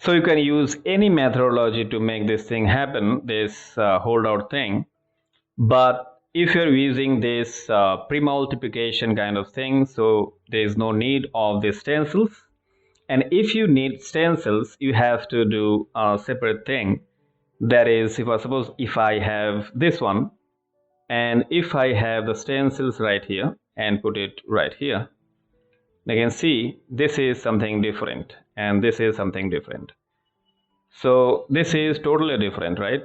So you can use any methodology to make this thing happen, this holdout thing. But if you're using this pre-multiplication kind of thing, so there is no need of the stencils. And if you need stencils, you have to do a separate thing. That is, if I have this one, and if I have the stencils right here and put it right here, you can see this is something different and this is something different. So this is totally different, right?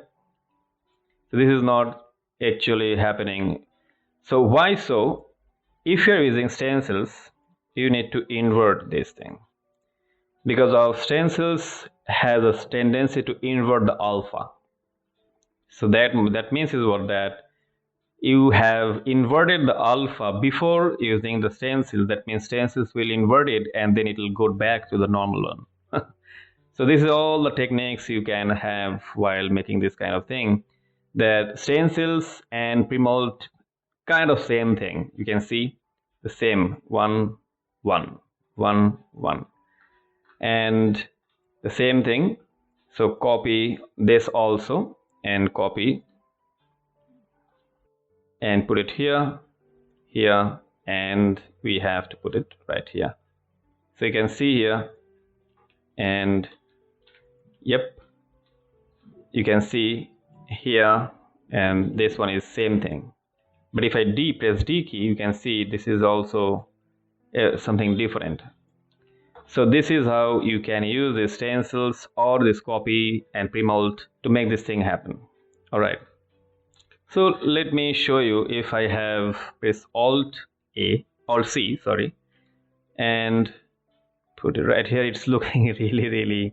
So this is not actually happening. So why so? If you're using stencils, you need to invert this thing, because of stencils has a tendency to invert the alpha. So that means is what, that you have inverted the alpha before using the stencil. That means stencils will invert it and then it will go back to the normal one. So this is all the techniques you can have while making this kind of thing. That stencils and Premult kind of same thing. You can see the same 1 1 1 1 and the same thing. So copy this also and copy and put it here, here, and we have to put it right here. So you can see here, and yep, you can see here, and this one is same thing. But if I press D key, you can see this is also something different. So this is how you can use the stencils or this copy and Premult to make this thing happen. All right. So let me show you. If I have press Alt C, sorry, and put it right here, it's looking really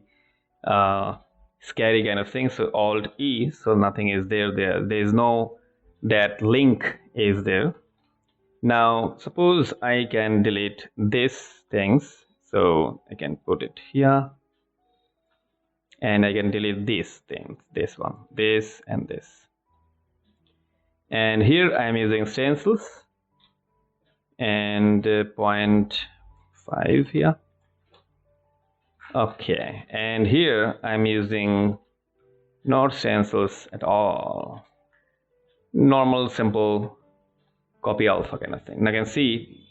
scary kind of thing. So Alt E, so nothing is there. There is no that link is there. Now suppose I can delete these things, so I can put it here, and I can delete these things, this one, this, and this. And here I am using stencils and 0.5 here. Okay, and here I'm using not stencils at all, normal simple copy alpha kind of thing. And I can see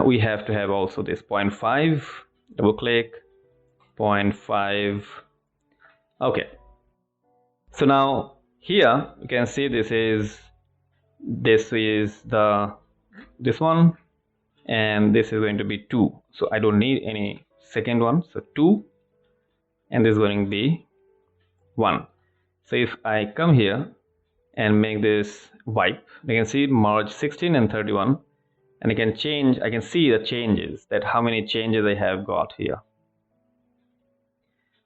we have to have also this 0.5, double click, 0.5. Okay, so now here you can see this is this one, and this is going to be 2. So I don't need any second one, so 2, and this is going to be 1. So if I come here and make this wipe, you can see merge 16 and 31, and I can see the changes, that how many changes I have got here.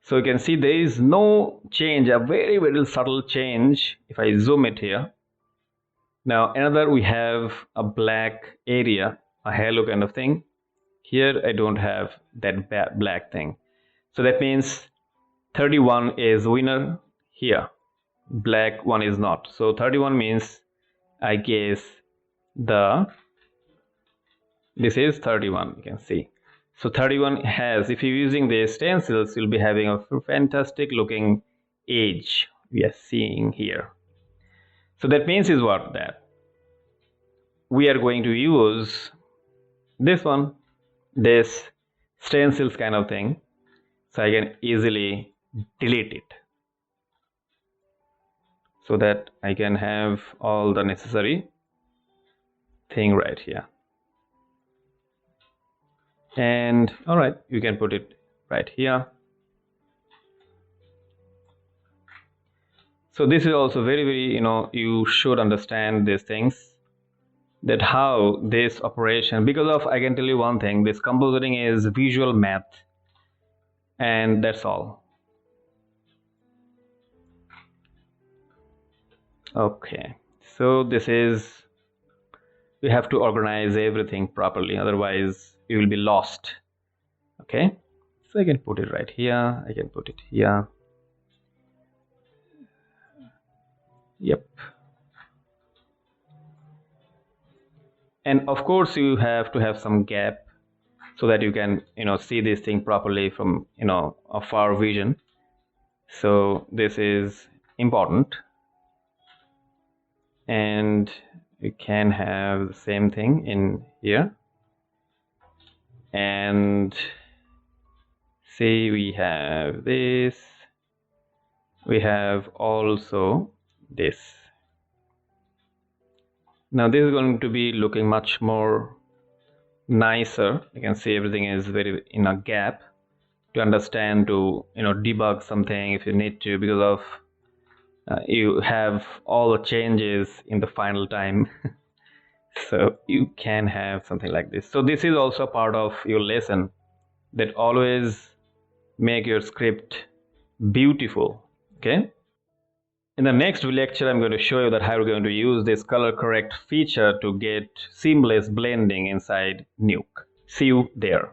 So you can see there is no change, a very subtle change. If I zoom it here, now another, we have a black area, a halo kind of thing. Here I don't have that black thing. So that means 31 is winner here, black one is not. So 31 means, I guess, this is 31, you can see. So 31 has, if you're using the stencils, you'll be having a fantastic looking edge we are seeing here. So that means is what, that we are going to use this one, this stencils kind of thing, so I can easily delete it, so that I can have all the necessary thing right here. And all right, you can put it right here. So this is also very you should understand these things, that how this operation, because of, I can tell you one thing, this compositing is visual math, and that's all. Okay, so this is, we have to organize everything properly, otherwise you will be lost. Okay, so I can put it right here, I can put it here. Yep. And of course you have to have some gap so that you can see this thing properly from a far vision. So this is important, and you can have the same thing in here. And see, we have this, we have also this. Now this is going to be looking much more nicer. You can see everything is very in a gap to understand, to debug something if you need to, because of you have all the changes in the final time. So you can have something like this. So this is also part of your lesson, that always make your script beautiful. Okay, in the next lecture I'm going to show you that how we're going to use this color correct feature to get seamless blending inside Nuke. See you there.